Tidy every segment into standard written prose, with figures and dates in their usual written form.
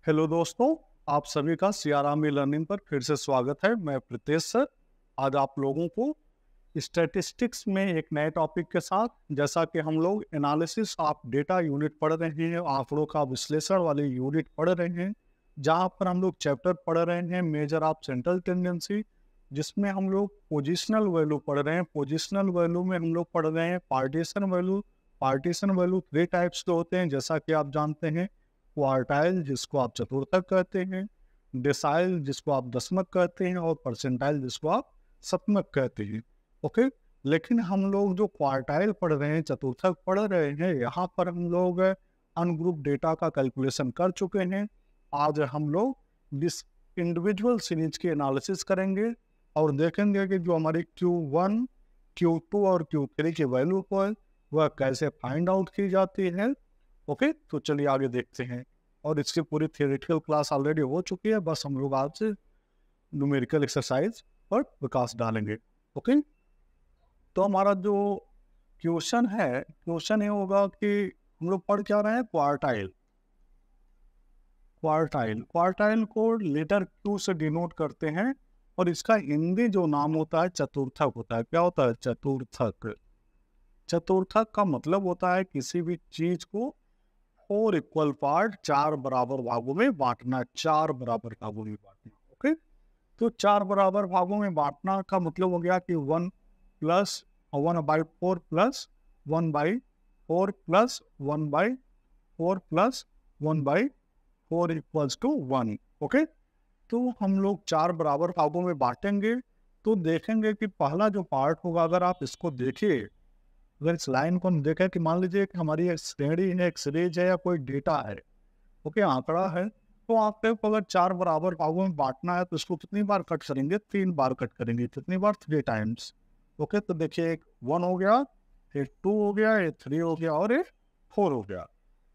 Hello दोस्तों, आप सभी का सीआरएम लर्निंग पर फिर से स्वागत है। मैं प्रीतेश सर आज आप लोगों को स्टैटिस्टिक्स में एक नए टॉपिक के साथ, जैसा कि हम लोग एनालिसिस ऑफ डेटा यूनिट पढ़ रहे हैं, आंकड़ों का विश्लेषण वाली यूनिट पढ़ रहे हैं, जहां पर हम लोग चैप्टर पढ़ रहे हैं मेजर ऑफ सेंट्रल टेंडेंसी, जिसमें हम लोग पोजिशनल वैल्यू पढ़ रहे हैं। पोजिशनल वैल्यू में हम लोग पढ़ रहे हैं partition value. Partition value 3 types के होते हैं, जैसा कि आप जानते हैं। क्वार्टाइल, जिसको आप चतुर्थक कहते हैं, डेसाइल जिसको आप दशमक कहते हैं, और परसेंटाइल जिसको आप शतमक कहते हैं। ओके, लेकिन हम लोग जो क्वार्टाइल पढ़ रहे हैं, चतुर्थक पढ़ रहे हैं, यहाँ पर हम लोग अनग्रुप डेटा का कैलकुलेशन कर चुके हैं। आज हम लोग जिस इंडिविजुअल सीरीज की एनालिसिस करेंगे और देखेंगे कि जो हमारी Q1, Q2 और Q3 की वैल्यू है वह कैसे फाइंड आउट की जाती है। ओके, तो चलिए आगे देखते हैं। और इसकी पूरी थियोरेटिकल क्लास ऑलरेडी हो चुकी है, बस हम लोग आज से न्यूमेरिकल एक्सरसाइज पर विकास डालेंगे। ओके, तो हमारा जो क्वेश्चन ये होगा कि हम लोग पढ़ क्या रहे हैं, क्वार्टाइल। क्वार्टाइल को लेटर Q से डिनोट करते हैं, और इसका हिंदी जो नाम होता है चतुर्थक होता है। क्या होता है? चतुर्थक। चतुर्थक का मतलब होता है किसी भी चीज को 4 इक्वल पार्ट, 4 बराबर भागों में बांटना। 4 बराबर भागों में बांटना। ओके, तो 4 बराबर भागों में बांटना का मतलब हो गया कि 1 plus 1/4 plus 1/4 plus 1/4 plus 1/4 equals to 1। Okay, तो हम लोग 4 बराबर भागों में बांटेंगे, तो देखेंगे कि पहला जो पार्ट होगा, अगर आप इसको देखिए, अगर इस लाइन को हम देखें कि मान लीजिए कि हमारी एक श्रेणी है, एक सीरीज है, या कोई डेटा है, ओके, आंकड़ा है, तो आपको अगर 4 बराबर भागों में बांटना है तो इसको कितनी बार कट करेंगे? 3 बार कट करेंगे। कितनी बार? 3 टाइम्स। ओके, तो देखिए, एक 1 हो गया, एक 2 हो गया, एक 3 हो गया, और एक 4 हो गया।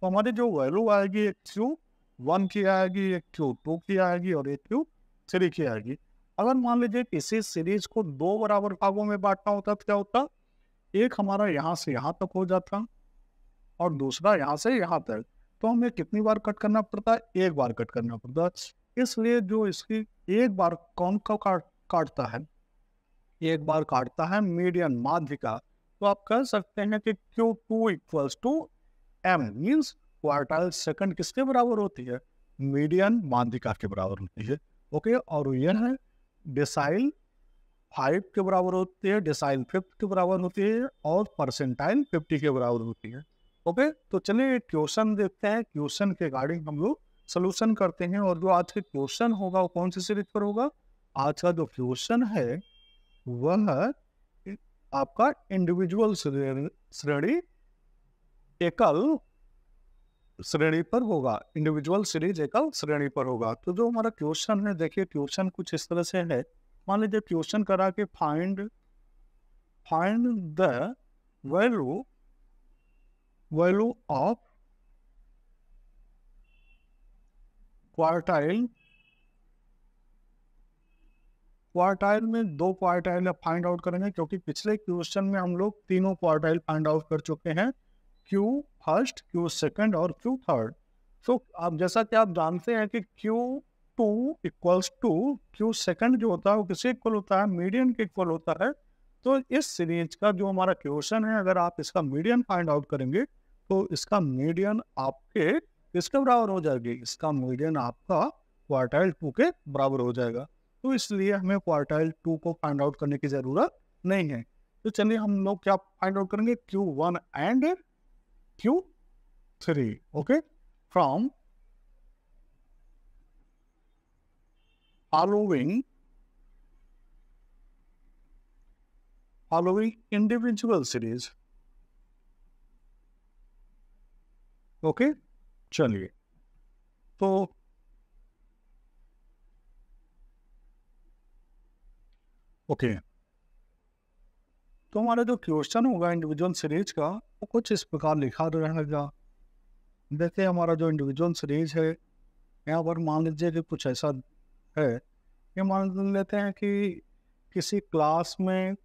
तो हमारी जो वैल्यू आएगी, एक Q1 की आएगी, एक Q2 की आएगी, और एक Q3 की आएगी। अगर मान लीजिए किसी सीरीज को 2 बराबर भागों में बांटना होता तो क्या होता? एक हमारा यहाँ से यहाँ तक हो जाता, और दूसरा यहाँ से यहाँ तक। तो हमें कितनी बार कट करना पड़ता है? एक बार कट करना पड़ता है। इसलिए जो इसकी एक बार कौन का काटता है? एक बार काटता है मीडियन, माध्यिका। तो आप कह सकते हैं कि Q2 equals to M, means quartile second किसके बराबर होती है? मीडियन, माध्यिका के बराबर होती है। ओके, और यह है डेसाइल 5 के बराबर होती है, डेसाइल 5 के बराबर होती है, और परसेंटाइल 50 के बराबर होती है। ओके, तो चलिए क्वेश्चन देखते हैं। क्वेश्चन के अकॉर्डिंग हम लोग सोल्यूशन करते हैं। और जो आज के क्वेश्चन होगा वो कौन सी सीरीज पर होगा? आज का जो क्वेश्चन है वह आपका इंडिविजुअल श्रेणी एकल श्रेणी पर होगा। इंडिविजुअल सीरीज एकल श्रेणी पर होगा। तो जो हमारा क्वेश्चन है, देखिए क्वेश्चन कुछ इस तरह से है। मान लीजिए क्वेश्चन करा कि find the value of quartile. Quartile में 2 क्वार्टाइल फाइंड आउट करेंगे, क्योंकि पिछले क्वेश्चन में हम लोग तीनों क्वार्टाइल फाइंड आउट कर चुके हैं, Q फर्स्ट, Q सेकंड और Q थर्ड। तो आप जैसा कि आप जानते हैं कि Q2 equals to Q second जो होता है वो किसके इक्वल होता है? मीडियन के इक्वल होता है। तो इस सीरीज का जो हमारा क्वेश्चन है, अगर आप इसका मीडियन फाइंड आउट करेंगे तो इसका मीडियन आपके किसके बराबर हो जाएगी? इसका मीडियन आपका क्वार्टाइल 2 के बराबर हो जाएगा। तो इसलिए हमें क्वार्टाइल 2 को फाइंड आउट करने की जरूरत नहीं है। तो चलिए हम लोग क्या फाइंड आउट करेंगे? Q1 and Q3। Okay, from following individual series। Okay, चलिए, तो ओके, तो हमारा जो क्वेश्चन होगा इंडिविजुअल सीरीज का, वो कुछ इस प्रकार लिखा रहेगा। देखिए, हमारा जो इंडिविजुअल सीरीज है, यहाँ पर मान लीजिए कि कुछ ऐसा है। ये मान लेते हैं कि किसी क्लास में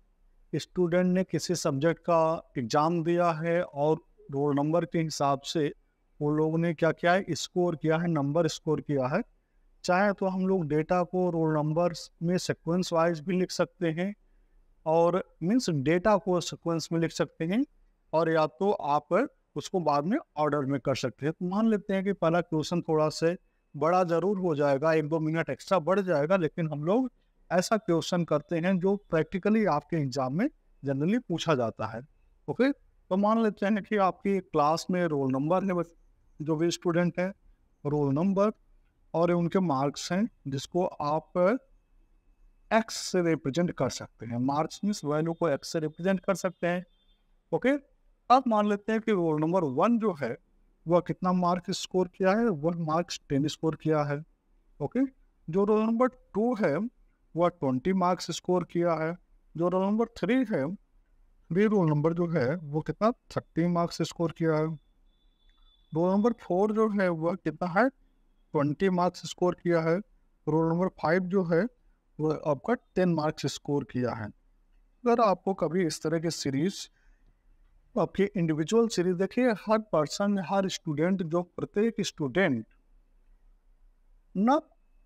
स्टूडेंट ने किसी सब्जेक्ट का एग्ज़ाम दिया है, और रोल नंबर के हिसाब से वो लोगों ने क्या किया है, स्कोर किया है, नंबर स्कोर किया है। चाहे तो हम लोग डेटा को रोल नंबर्स में सीक्वेंस वाइज भी लिख सकते हैं, और मीन्स डेटा को सीक्वेंस में लिख सकते हैं, और या तो आप उसको बाद में ऑर्डर में कर सकते हैं। तो मान लेते हैं कि पहला क्वेश्चन थोड़ा से बड़ा जरूर हो जाएगा, 1-2 मिनट एक्स्ट्रा बढ़ जाएगा, लेकिन हम लोग ऐसा क्वेश्चन करते हैं जो प्रैक्टिकली आपके एग्जाम में जनरली पूछा जाता है। ओके, तो मान लेते हैं कि आपकी क्लास में रोल नंबर है, जो भी स्टूडेंट है, रोल नंबर और उनके मार्क्स हैं, जिसको आप एक्स से रिप्रेजेंट कर सकते हैं। मार्क्स मीन्स वैल्यू को एक्स से रिप्रेजेंट कर सकते हैं। ओके, अब मान लेते हैं कि रोल नंबर 1 जो है वह कितना मार्क स्कोर किया है, वह मार्क्स 10 स्कोर किया है। ओके, जो रोल नंबर 2 है वह 20 मार्क्स स्कोर किया है। जो रोल नंबर 3 है, ये रोल नंबर जो है वो कितना 30 मार्क्स स्कोर किया है। रोल नंबर 4 जो है वह कितना है 20 मार्क्स स्कोर किया है। रोल नंबर 5 जो है वो आपका 10 मार्क्स स्कोर किया है। अगर आपको कभी इस तरह की सीरीज, आपकी इंडिविजुअल सीरीज देखिए, हर पर्सन, हर स्टूडेंट, जो प्रत्येक स्टूडेंट ना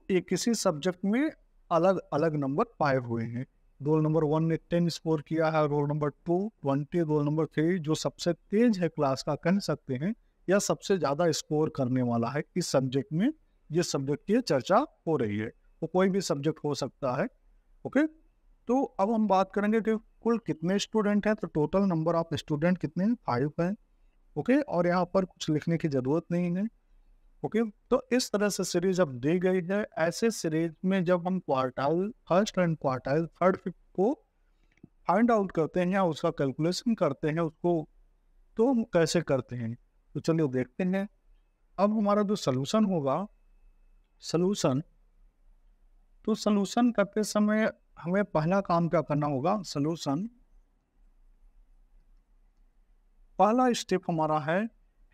एक किसी सब्जेक्ट में अलग अलग नंबर पाए हुए हैं। रोल नंबर 1 ने 10 स्कोर किया है, रोल नंबर 2 20, रोल नंबर 3 जो सबसे तेज है क्लास का कह सकते हैं, या सबसे ज़्यादा स्कोर करने वाला है इस सब्जेक्ट में, जिस सब्जेक्ट की चर्चा हो रही है, वो कोई भी सब्जेक्ट हो सकता है। ओके, तो अब हम बात करेंगे कि कुल कितने स्टूडेंट हैं। तो टोटल नंबर ऑफ स्टूडेंट कितने हैं, 5 हैं। ओके, और यहाँ पर कुछ लिखने की ज़रूरत नहीं है। ओके, तो इस तरह से सीरीज अब दी गई है। ऐसे सीरीज में जब हम quartile first and quartile third fifth को फाइंड आउट करते हैं या उसका कैलकुलेशन करते हैं उसको, तो हम कैसे करते हैं, तो चलिए देखते हैं। अब हमारा जो सलूशन होगा, सलूशन, तो सलूशन करते समय हमें पहला काम क्या करना होगा, सलूशन पहला स्टेप हमारा है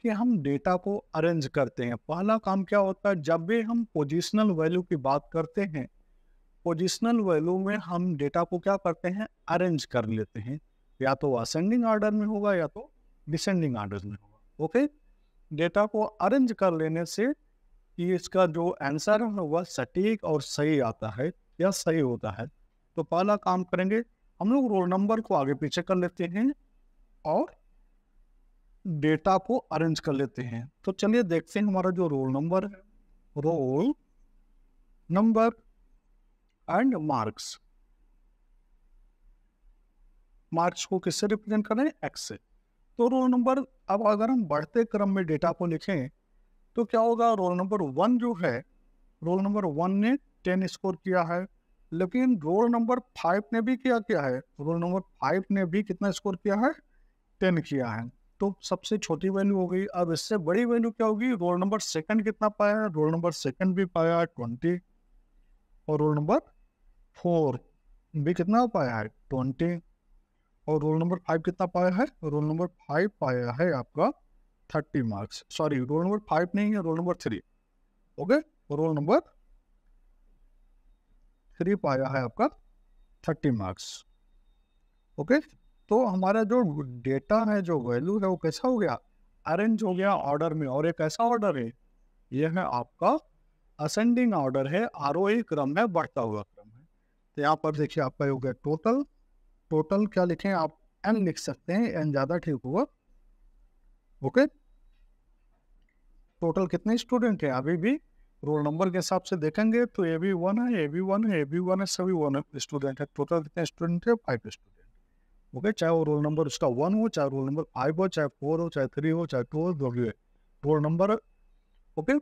कि हम डेटा को अरेंज करते हैं। पहला काम क्या होता है, जब भी हम पोजिशनल वैल्यू की बात करते हैं, पोजिशनल वैल्यू में हम डेटा को क्या करते हैं, अरेंज कर लेते हैं। या तो असेंडिंग ऑर्डर में होगा या तो डिसेंडिंग ऑर्डर में होगा। ओके, डेटा को अरेंज कर लेने से कि इसका जो आंसर है वह सटीक और सही आता है या सही होता है। तो पहला काम करेंगे, हम लोग रोल नंबर को आगे पीछे कर लेते हैं और डेटा को अरेंज कर लेते हैं। तो चलिए देखते हैं हमारा जो रोल नंबर है, roll number and marks, marks को किससे रिप्रेजेंट करें, एक्स से। तो रोल नंबर, अब अगर हम बढ़ते क्रम में डेटा को लिखें तो क्या होगा, रोल नंबर 1 जो है, रोल नंबर 1 ने 10 स्कोर किया है, लेकिन रोल नंबर 5 ने भी क्या है, रोल नंबर 5 ने भी कितना स्कोर किया है, 10 किया है। तो सबसे छोटी वैल्यू हो गई। अब इससे बड़ी वैल्यू क्या होगी, रोल नंबर सेकंड कितना पाया है, रोल नंबर सेकंड भी पाया है 20, और रोल नंबर 4 भी कितना पाया है 20, और रोल नंबर 5 कितना पाया है, रोल नंबर 5 पाया है आपका 30 मार्क्स। सॉरी, रोल नंबर 5 नहीं है, roll number 3। Okay, roll number 3 पाया है आपका 30 मार्क्स। ओके, तो हमारा जो डेटा है, जो वैल्यू है, वो कैसा हो गया, अरेंज हो गया ऑर्डर में। और एक ऐसा ऑर्डर है, यह है आपका असेंडिंग ऑर्डर है, आरोही क्रम है, बढ़ता हुआ क्रम है। तो यहाँ पर देखिए आपका हो गया टोटल, टोटल क्या लिखें आप, एन लिख सकते हैं, एन ज़्यादा ठीक होगा। ओके, टोटल कितने स्टूडेंट हैं, अभी भी रोल नंबर के हिसाब से देखेंगे तो ए बी 1 है, ए बी 1 है, ए बी 1 है, सभी 1 स्टूडेंट है। टोटल कितने स्टूडेंट है, 5 स्टूडेंट। ओके, चाहे वो रोल नंबर उसका 1 हो, चाहे रोल नंबर 5 हो, चाहे 4 हो, चाहे 3 हो, चाहे 2 हो, जो भी है रोल नंबर। ओके,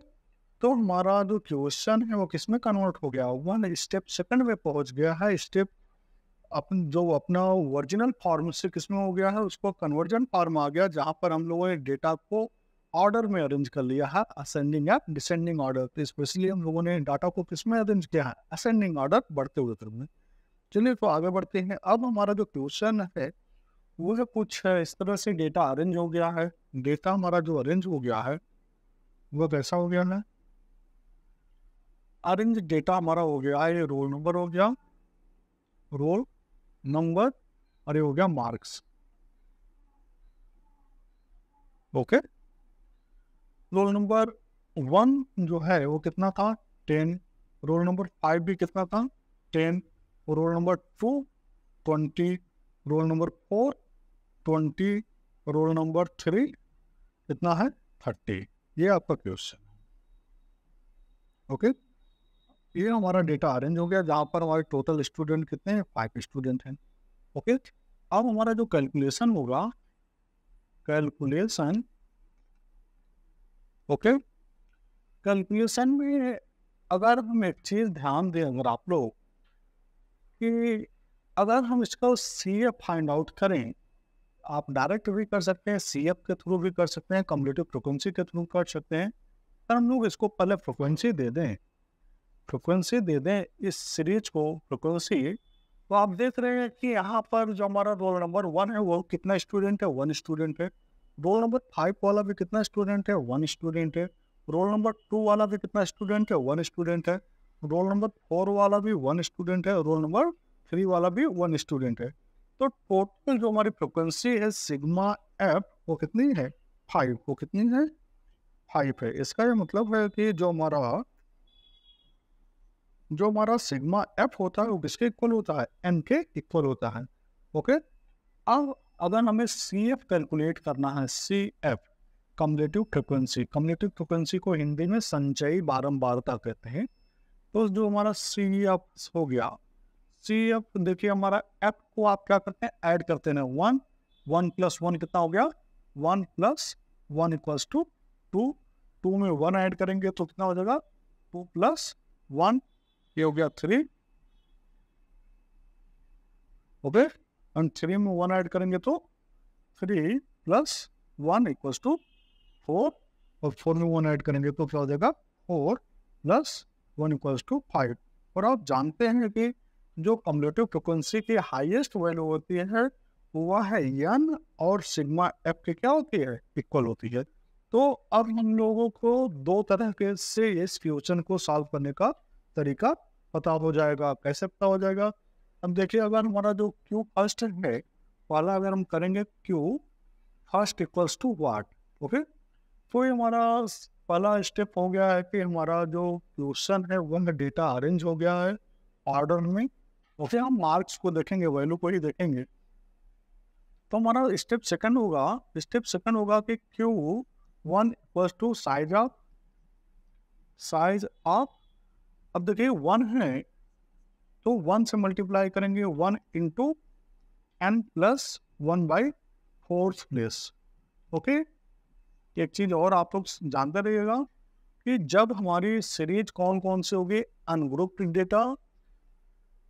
तो हमारा जो क्वेश्चन है वो किस में कन्वर्ट हो गया, 1 स्टेप सेकंड में पहुंच गया है। स्टेप अपन जो अपना ओरिजिनल फॉर्म से किस में हो गया है, उसको कन्वर्जन फॉर्म आ गया, जहां पर हम लोगों ने डेटा को ऑर्डर में अरेंज कर लिया है, असेंडिंग या डिसेंडिंग ऑर्डर। तो स्पेशली हम लोगों ने डाटा को किस में अरेंज किया है, असेंडिंग ऑर्डर, बढ़ते हुए क्रम में। चलिए तो आगे बढ़ते हैं। अब हमारा जो क्वेश्चन है वो है कुछ इस तरह से, डेटा अरेंज हो गया है। डेटा हमारा जो अरेंज हो गया है वो कैसा हो गया है, अरेंज डेटा हमारा हो गया है, ये रोल नंबर हो गया, रोल नंबर, और ये हो गया मार्क्स। ओके, रोल नंबर 1 जो है वो कितना था, 10। रोल नंबर 5 भी कितना था, 10। Roll number 2 20। Roll number 4 20। Roll number 3 कितना है, 30। ये आपका क्वेश्चन। ओके, ये हमारा डेटा अरेंज हो गया जहाँ पर हमारे टोटल स्टूडेंट कितने हैं, 5 स्टूडेंट हैं। ओके, अब हमारा जो कैलकुलेशन होगा, कैलकुलेशन, ओके, कैलकुलेशन में अगर हम एक चीज ध्यान दें, अगर आप लोग, कि अगर हम इसका CF फाइंड आउट करें, आप डायरेक्ट भी कर सकते हैं, CF के थ्रू भी कर सकते हैं, कम्युलेटिव फ्रिक्वेंसी के थ्रू कर सकते हैं। पर हम लोग इसको पहले फ्रिक्वेंसी दे दें, फ्रिक्वेंसी दे दें इस सीरीज को फ्रिक्वेंसी। तो आप देख रहे हैं कि यहाँ पर जो हमारा रोल नंबर 1 है वो कितना स्टूडेंट है, 1 स्टूडेंट है। रोल नंबर 5 वाला भी कितना स्टूडेंट है, 1 स्टूडेंट है। रोल नंबर 2 वाला भी कितना स्टूडेंट है, 1 स्टूडेंट है। रोल नंबर 4 वाला भी 1 स्टूडेंट है। रोल नंबर 3 वाला भी 1 स्टूडेंट है। तो टोटल जो हमारी फ्रिक्वेंसी है सिग्मा एफ वो कितनी है, 5। वो कितनी है, 5 है। इसका ये मतलब है कि जो हमारा सिग्मा एफ होता है वो किसके इक्वल होता है, एन के इक्वल होता है। ओके, अब अगर हमें सी एफ कैलकुलेट करना है, C F cumulative frequency, cumulative frequency को हिंदी में संचयी बारंबारता कहते हैं। तो जो हमारा सी एफ हो गया, सी एफ देखिए हमारा एफ को आप क्या करते हैं, ऐड करते हैं, 1 1 + 1 कितना हो गया, 1 + 1 इक्वल्स टू 2। 2 में 1 ऐड करेंगे तो कितना हो जाएगा, 2 + 1, ये हो गया 3। ओके, एंड 3 में 1 ऐड करेंगे तो 3 + 1 इक्वल्स टू 4, और 4 में 1 ऐड करेंगे तो क्या हो जाएगा, 4 + 1 इक्वल्स टू 5। और आप जानते हैं कि जो कम्युलेटिव फ्रिक्वेंसी की हाईएस्ट वैल्यू होती है वो है एन, और सिग्मा एफ के क्या होती है, इक्वल होती है। तो अब हम लोगों को दो तरह के से इस क्वेश्चन को सॉल्व करने का तरीका पता हो जाएगा। कैसे पता हो जाएगा, अब देखिए अगर हमारा जो क्यू फर्स्ट है वाला अगर हम करेंगे, Q first equals to what. Okay, तो ये हमारा पहला स्टेप हो गया है कि हमारा जो क्वेश्चन है वह डेटा अरेंज हो गया है ऑर्डर में। ओके, हम मार्क्स को देखेंगे, वैल्यू को ही देखेंगे। तो हमारा स्टेप सेकंड होगा कि Q 1 equals to size of. अब देखिए 1 है तो 1 से मल्टीप्लाई करेंगे, 1 इंटू n + 1/4 प्लेस। ओके, एक चीज और आप लोग जानते रहिएगा कि जब हमारी सीरीज कौन कौन से होगी, अनग्रुप्ड डेटा,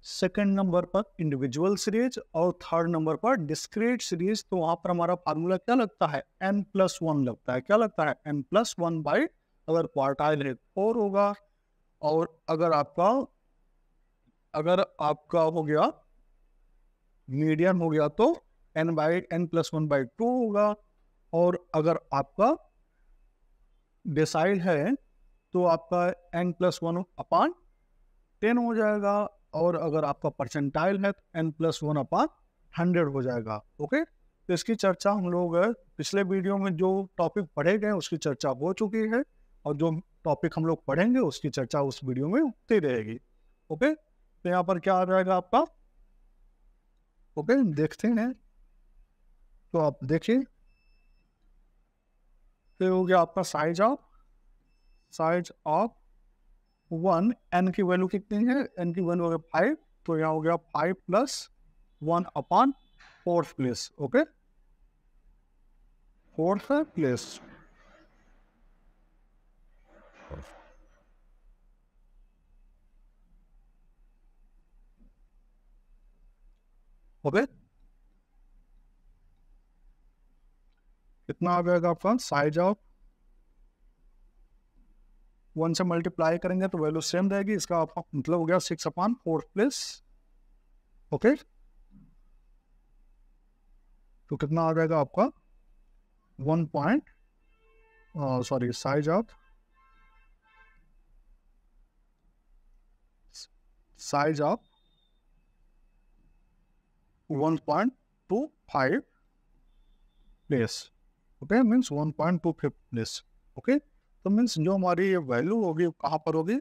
सेकंड नंबर पर इंडिविजुअल सीरीज, और थर्ड नंबर पर डिस्क्रीट सीरीज, तो वहां पर हमारा फार्मूला क्या लगता है, n+1 लगता है। क्या लगता है, n+1 बाई, अगर क्वार्टाइल है 4 होगा, और अगर आपका हो गया मीडियन हो गया तो n+1/2 होगा, और अगर आपका डिसाइड है तो आपका n+1/10 हो जाएगा, और अगर आपका परसेंटाइल है तो n+1/100 हो जाएगा। ओके, तो इसकी चर्चा हम लोग पिछले वीडियो में जो टॉपिक पढ़े गए उसकी चर्चा हो चुकी है, और जो टॉपिक हम लोग पढ़ेंगे उसकी चर्चा उस वीडियो में होती रहेगी। ओके, तो यहाँ पर क्या आ जाएगा आपका, ओके देखते हैं, तो आप देखिए, फिर हो गया आपका साइज ऑफ 1, n की वैल्यू कितनी है, n की वैल्यू हो गया 5, तो यहाँ हो गया 5 + 1/4 place. Okay, 4th place. Okay, कितना आ जाएगा आपका, साइज ऑफ 1 से मल्टीप्लाई करेंगे तो वैल्यू सेम रहेगी, इसका आपका मतलब हो गया 6/4 प्लेस। ओके, तो कितना आ जाएगा आपका 1 point, sorry, size of 1.25 place. Okay, means 1.25 place. Okay, तो मीन्स जो हमारी ये वैल्यू होगी कहाँ पर होगी,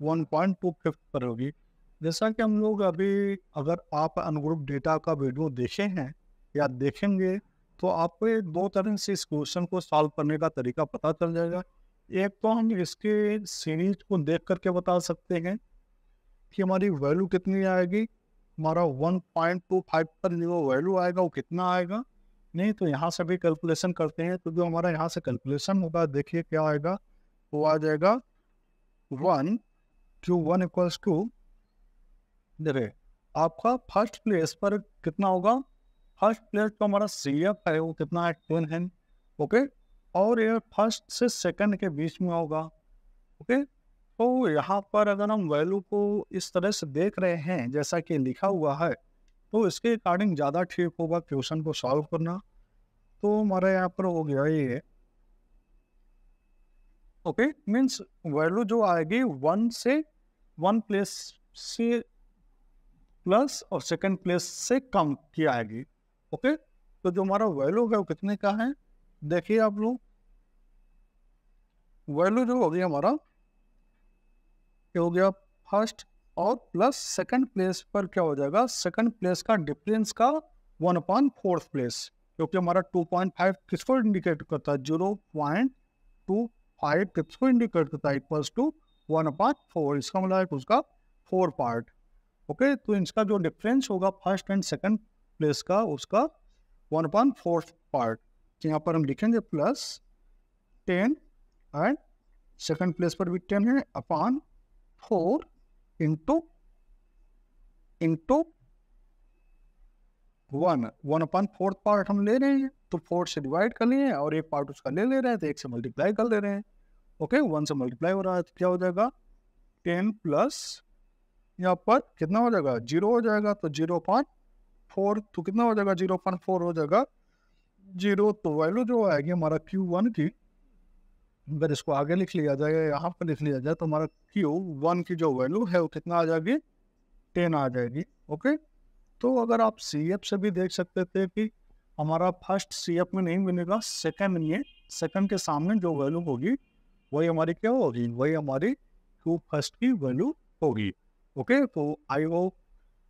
1.25 पर होगी। जैसा कि हम लोग अभी, अगर आप अनग्रुप डेटा का वीडियो देखे हैं या देखेंगे, तो आपको ये दो तरह से इस क्वेश्चन को सॉल्व करने का तरीका पता चल जाएगा। एक तो हम इसके सीरीज को देख करके बता सकते हैं कि हमारी वैल्यू कितनी आएगी, हमारा 1.25 पर जो वैल्यू आएगा वो कितना आएगा। नहीं तो यहाँ से भी कैलकुलेशन करते हैं, तो जो हमारा यहाँ से कैलकुलेशन होगा, देखिए क्या आएगा, वो आ जाएगा 1 क्यू 1 इक्वल्स टू, देखिए आपका फर्स्ट प्लेस पर कितना होगा, फर्स्ट प्लेस तो हमारा सी एफ है वो कितना है, 10 है। ओके, और ये फर्स्ट से सेकंड के बीच में होगा। ओके, तो यहाँ पर अगर हम वैल्यू को इस तरह से देख रहे हैं जैसा कि लिखा हुआ है, तो इसके अकॉर्डिंग ज़्यादा ठीक होगा क्वेश्चन को सॉल्व करना। तो हमारे यहाँ पर हो गया ये। ओके, मीन्स वैल्यू जो आएगी 1 से 1 प्लेस से प्लस और सेकंड प्लेस से कम की आएगी। ओके, तो जो हमारा वैल्यू है वो कितने का है, देखिए आप लोग, वैल्यू जो होगी हमारा क्या हो गया, फर्स्ट और प्लस सेकंड प्लेस पर क्या हो जाएगा, सेकंड प्लेस का डिफरेंस का 1/4 प्लेस, क्योंकि हमारा 2.5 किसको इंडिकेट करता है, 0.25 किसको इंडिकेट करता है, इक्वल्स टू 1/4, इसका मतलब है उसका 4 पार्ट। ओके, तो इसका जो डिफरेंस होगा फर्स्ट एंड सेकंड प्लेस का, उसका 1/4 पार्ट। तो यहाँ पर हम लिखेंगे प्लस 10 एंड सेकंड प्लेस पर भी 10 है, अपॉन 4 इंटू 1/4 पार्ट हम ले रहे हैं, तो 4 से डिवाइड कर लिए और एक पार्ट उसका ले रहे हैं, तो 1 से मल्टीप्लाई कर ले रहे हैं। ओके, 1 से मल्टीप्लाई हो रहा है, तो क्या हो जाएगा 10 प्लस यहाँ पर कितना हो जाएगा, 0 हो जाएगा, तो 0.4, तो कितना हो जाएगा, 0.4 हो जाएगा 0। तो वैल्यू जो आएगी हमारा Q1 की, अगर इसको आगे लिख लिया जाए, यहाँ पर लिख लिया जाए, तो हमारा Q1 की जो वैल्यू है वो कितना आ जाएगी, 10 आ जाएगी। ओके, तो अगर आप CF से भी देख सकते थे कि हमारा फर्स्ट CF में नहीं मिलेगा, सेकंड में, सेकंड के सामने जो वैल्यू होगी वही हमारी क्या होगी, वही हमारी Q फर्स्ट की वैल्यू होगी। ओके, तो आई होप,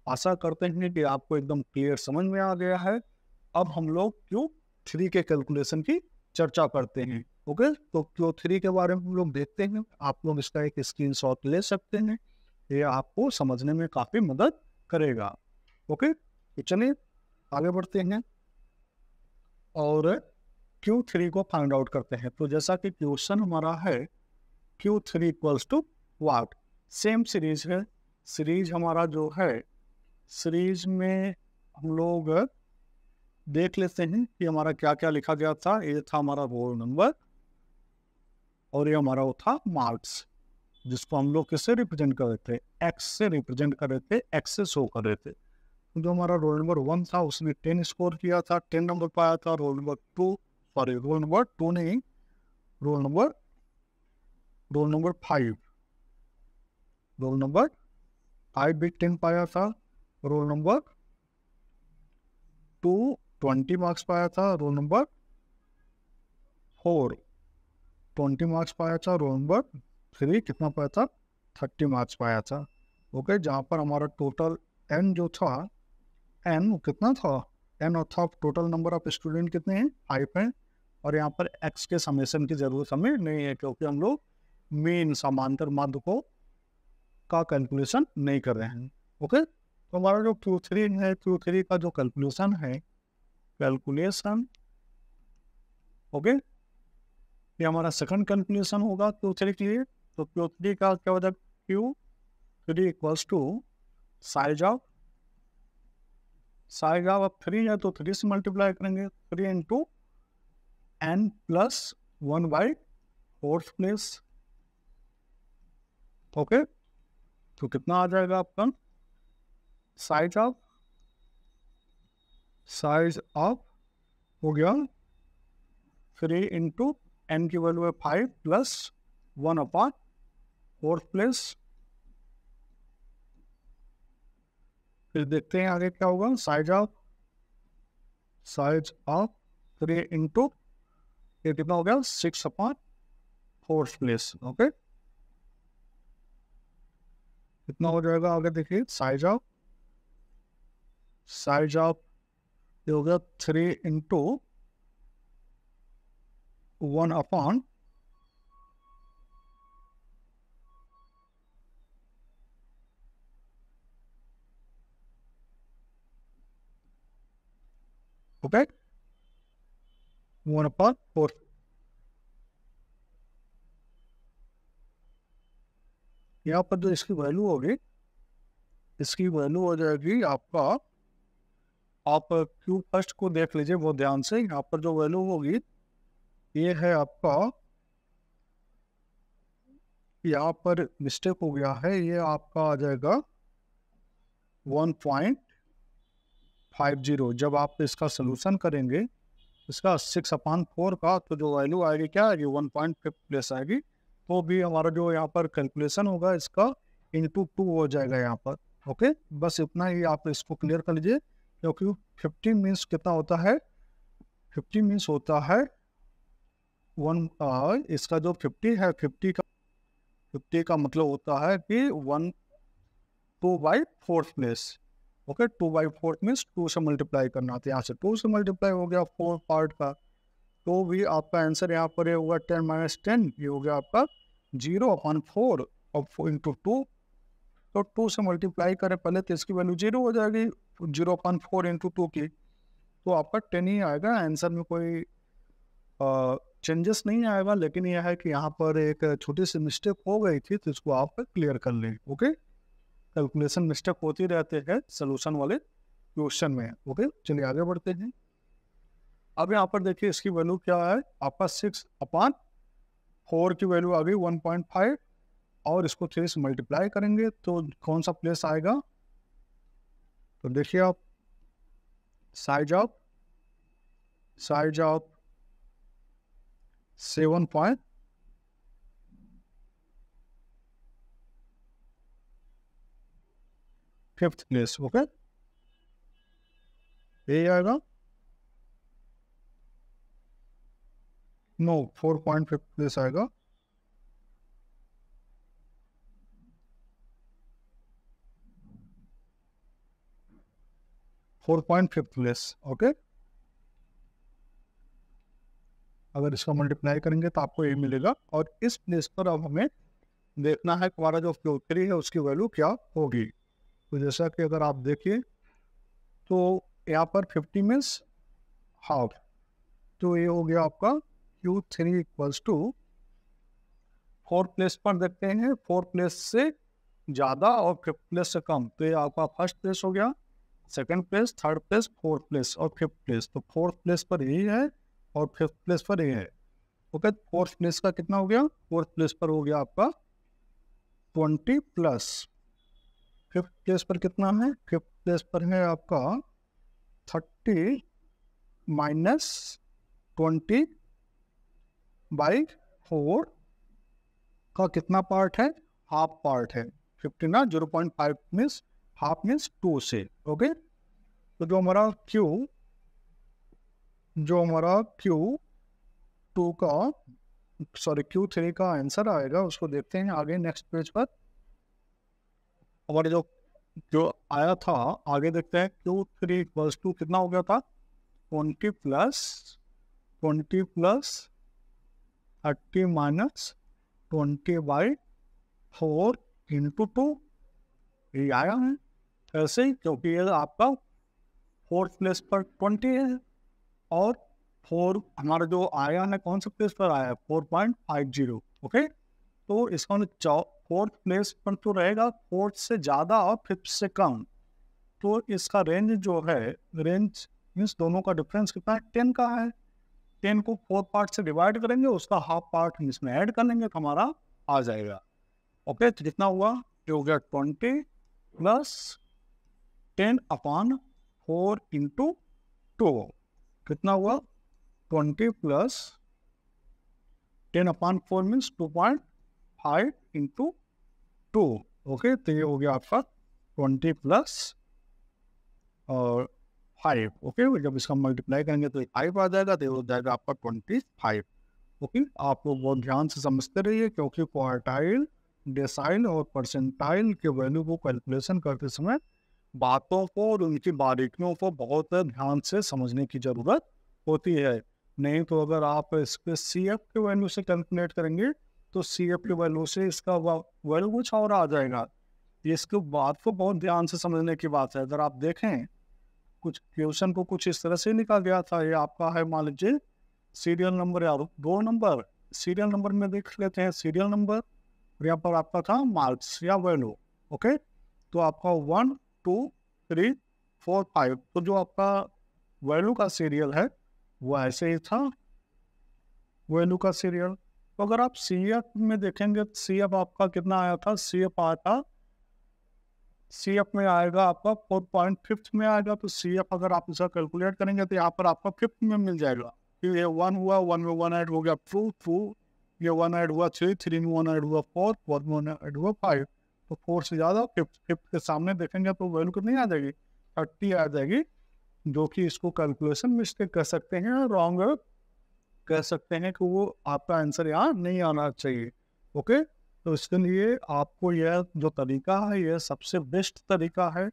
आशा करते हैं कि आपको एकदम क्लियर समझ में आ गया है। अब हम लोग Q3 के कैलकुलेशन की चर्चा करते हैं। ओके, तो Q3 के बारे में हम लोग देखते हैं, आप लोग इसका एक स्क्रीनशॉट ले सकते हैं, ये आपको समझने में काफ़ी मदद करेगा। ओके, तो चलिए आगे बढ़ते हैं और Q3 को फाइंड आउट करते हैं। तो जैसा कि क्वेश्चन हमारा है Q3 equals to what, same series है। सीरीज हमारा जो है, सीरीज में हम लोग देख लेते हैं कि हमारा क्या क्या लिखा गया था। ये था हमारा रोल नंबर और ये हमारा वो था मार्क्स, जिसको हम लोग किससे रिप्रेजेंट कर रहे थे, एक्स से रिप्रेजेंट कर रहे थे, एक्स से शो कर रहे थे। जो हमारा रोल नंबर 1 था उसने 10 स्कोर किया था, 10 नंबर पाया था। Roll number 2, sorry roll number 2 नहीं, रोल नंबर 5, रोल नंबर 5 भी 10 पाया था। रोल नंबर 2 20 मार्क्स पाया था। रोल नंबर 4 20 मार्क्स पाया था। रोल नंबर 3 कितना पाया था, 30 मार्क्स पाया था। ओके, जहाँ पर हमारा टोटल एन जो था, एन कितना था, एन था टोटल नंबर ऑफ स्टूडेंट कितने हैं, 5 हैं। और यहाँ पर एक्स के समेशन की जरूरत हमें नहीं है, क्योंकि हम लोग मेन समांतर माध्य को का कैलकुलेशन नहीं कर रहे हैं। ओके, तो हमारा जो Q3 है, Q3 का जो कैलकुलेशन है, कैलकुलेशन, ओके, ये हमारा सेकंड कैलकुलेशन होगा Q3 के लिए। तो Q3 का क्या हो जाएगा, Q3 equals to size of 3 है, तो 3 से मल्टीप्लाई करेंगे, 3 into n plus 1/4 place. Okay, तो कितना आ जाएगा आपका, साइज ऑफ हो गया 3 इंटू n की वैल्यू है 5 प्लस 1/4 प्लेस। फिर देखते हैं आगे क्या होगा, साइज ऑफ 3 इंटू ये कितना हो गया, 6/4 फोर्थ प्लेस। ओके, कितना हो जाएगा आगे देखिए, साइज ऑफ ये हो गया 3 इंटू 1 अपॉन ओके 1 अपॉन 4। यहाँ पर जो इसकी वैल्यू होगी, इसकी वैल्यू हो जाएगी आपका, आप क्यू फर्स्ट को देख लीजिए वो ध्यान से। यहाँ पर जो वैल्यू होगी ये है आपका, यहाँ पर मिस्टेक हो गया है, ये आपका आ जाएगा 1.50। जब आप इसका सोल्यूशन करेंगे इसका 6/4 का, तो जो वैल्यू आएगी क्या आएगी, 1.5 प्लस आएगी। तो भी हमारा जो यहाँ पर कैलकुलेशन होगा इसका इंटू 2 हो जाएगा यहाँ पर। ओके, बस इतना ही आप इसको क्लियर कर लीजिए, क्योंकि 50 मीन्स कितना होता है, 50 मीन्स होता है इसका जो 50 है, 50 का मतलब होता है कि 2/4 प्लेस। ओके, 2/4 मीन्स 2 से मल्टीप्लाई करना, तो यहाँ से 2 से मल्टीप्लाई हो गया 4 पार्ट का। तो भी आपका आंसर यहाँ पर ये होगा 10 - 10, ये हो गया आपका 0/4 और 4 इंटू 2। तो 2 से मल्टीप्लाई करें पहले तो इसकी वैल्यू 0 हो जाएगी, 0/4 इंटू 2 की, तो आपका 10 ही आएगा। आंसर में कोई चेंजेस नहीं आएगा, लेकिन यह है कि यहाँ पर एक छोटी सी मिस्टेक हो गई थी, तो इसको आप क्लियर कर लें। ओके, कैलकुलेशन मिस्टेक होती रहते हैं सोल्यूशन वाले क्वेश्चन में। ओके, चलिए आगे बढ़ते हैं। अब यहाँ पर देखिए इसकी वैल्यू क्या है, आपका 6/4 की वैल्यू आ गई 1.5, और इसको 3 से मल्टीप्लाई करेंगे तो कौन सा प्लेस आएगा, तो देखिए आप साइज ऑफ 7.5 प्लेस। ओके, ये आएगा, नो 4.5 प्लेस आएगा। प्लेस। ओके, अगर इसका मल्टीप्लाई करेंगे तो आपको ये मिलेगा, और इस प्लेस पर अब हमें देखना है कि हमारा जो Q3 है उसकी वैल्यू क्या होगी। तो जैसा कि अगर आप देखिए तो यहाँ पर 50 मीन्स हाफ, तो ये हो गया आपका Q3 इक्वल्स टू 4 प्लेस पर देखते हैं, 4 प्लेस से ज़्यादा और 5 प्लेस से कम, तो ये आपका फर्स्ट प्लेस हो गया, second place, third place, fourth place और 5th प्लेस। तो 4th प्लेस पर यही है और 5th प्लेस पर ये है। ओके, 4th प्लेस का कितना हो गया, 4th प्लेस पर हो गया आपका 20 प्लस, 5th प्लेस पर कितना है, 5th प्लेस पर है आपका 30 माइनस 20/4 का कितना पार्ट है, हाफ पार्ट है। 50 ना 0.5 मीन्स हाफ मीन्स 2 से। ओके, तो जो हमारा Q3 का आंसर आएगा उसको देखते हैं आगे नेक्स्ट पेज पर। हमारे जो आया था आगे देखते हैं, Q3 इक्वल्स टू कितना हो गया था, 20 प्लस 30 माइनस 20/4 इंटू 2, ये आया है ऐसे ही, क्योंकि ये आपका 4th प्लेस पर 20 है, और 4 हमारा जो आया है कौन सा प्लेस पर आया है, 4.50। ओके, तो इसका 4th प्लेस पर तो रहेगा, 4th से ज़्यादा और 5th से कम, तो इसका रेंज जो है, रेंज मीन्स दोनों का डिफरेंस कितना है, 10 का है। 10 को 4 पार्ट से डिवाइड करेंगे, उसका हाफ पार्ट हम इसमें ऐड कर लेंगे तो हमारा आ जाएगा। ओके, तो कितना हुआ, जो हो गया 20 प्लस 10/4 इंटू 2, कितना हुआ 20 प्लस 10/4 मीन्स 2.5 इंटू 2। ओके, तो ये हो गया आपका 20 प्लस और 5। ओके, जब इसका मल्टीप्लाई करेंगे तो 5 आ जाएगा, तो हो जाएगा आपका 25। ओके, आप लोग बहुत ध्यान से समझते रहिए, क्योंकि क्वार्टाइल, डेसाइल और परसेंटाइल के वैल्यू को कैलकुलेशन करते समय बातों को और उनकी बारीकियों को बहुत ध्यान से समझने की ज़रूरत होती है। नहीं तो अगर आप इसके सी एफ के वैल्यू से कैलकुलेट करेंगे तो सी एफ के वैल्यू से इसका वैल्यू कुछ और आ जाएगा। इसके बात को बहुत ध्यान से समझने की बात है। अगर आप देखें, कुछ क्वेश्चन को कुछ इस तरह से लिखा गया था, ये आपका है मान लीजिए सीरियल नंबर या दो नंबर, सीरियल नंबर में देख लेते हैं सीरियल नंबर, यहाँ पर आपका था मार्क्स या वैल्यू। ओके, तो आपका 1 2 3 4 5, तो जो आपका वैल्यू का सीरियल है वो ऐसे ही था, वैल्यू का सीरियल। तो अगर आप सी एफ में देखेंगे तो सी एफ आपका कितना आया था, सी एफ आया था, सी एफ में आएगा आपका 4.5 में आएगा। तो सी एफ अगर आप इसका कैलकुलेट करेंगे तो यहाँ पर आपका 5 में मिल जाएगा। फिर ये 1 हुआ, 1 में 1 ऐड हो गया 2 2, ये 1 ऐड हुआ 3 3 में 1 ऐड हुआ 4 4 में 1 ऐड हुआ 5। तो 4 से ज़्यादा 5 के सामने देखेंगे तो वैल्यू कितनी आ जाएगी, 30 आ जाएगी, जो कि इसको कैलकुलेशन मिस्टेक कह सकते हैं, रॉन्ग कह सकते हैं कि वो आपका आंसर यहाँ नहीं आना चाहिए। ओके, तो इसके लिए आपको यह जो तरीका है यह सबसे बेस्ट तरीका है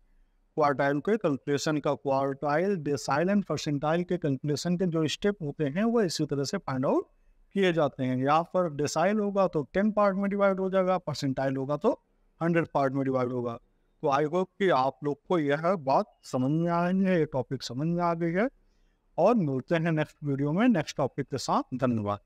क्वार्टाइल के कैलकुलेशन का। क्वार्टाइल, डेसाइल एंड परसेंटाइल के कैलकुलेशन के जो स्टेप होते हैं वो इसी तरह से फाइंड आउट किए जाते हैं। यहाँ पर डेसाइल होगा तो 10 पार्ट में डिवाइड हो जाएगा, परसेंटाइल होगा तो 100 पार्ट में डिवाइड होगा। तो आई होप कि आप लोग को यह बात समझ में आई है, ये टॉपिक समझ में आ गई है, और मिलते हैं नेक्स्ट वीडियो में नेक्स्ट टॉपिक के साथ। धन्यवाद।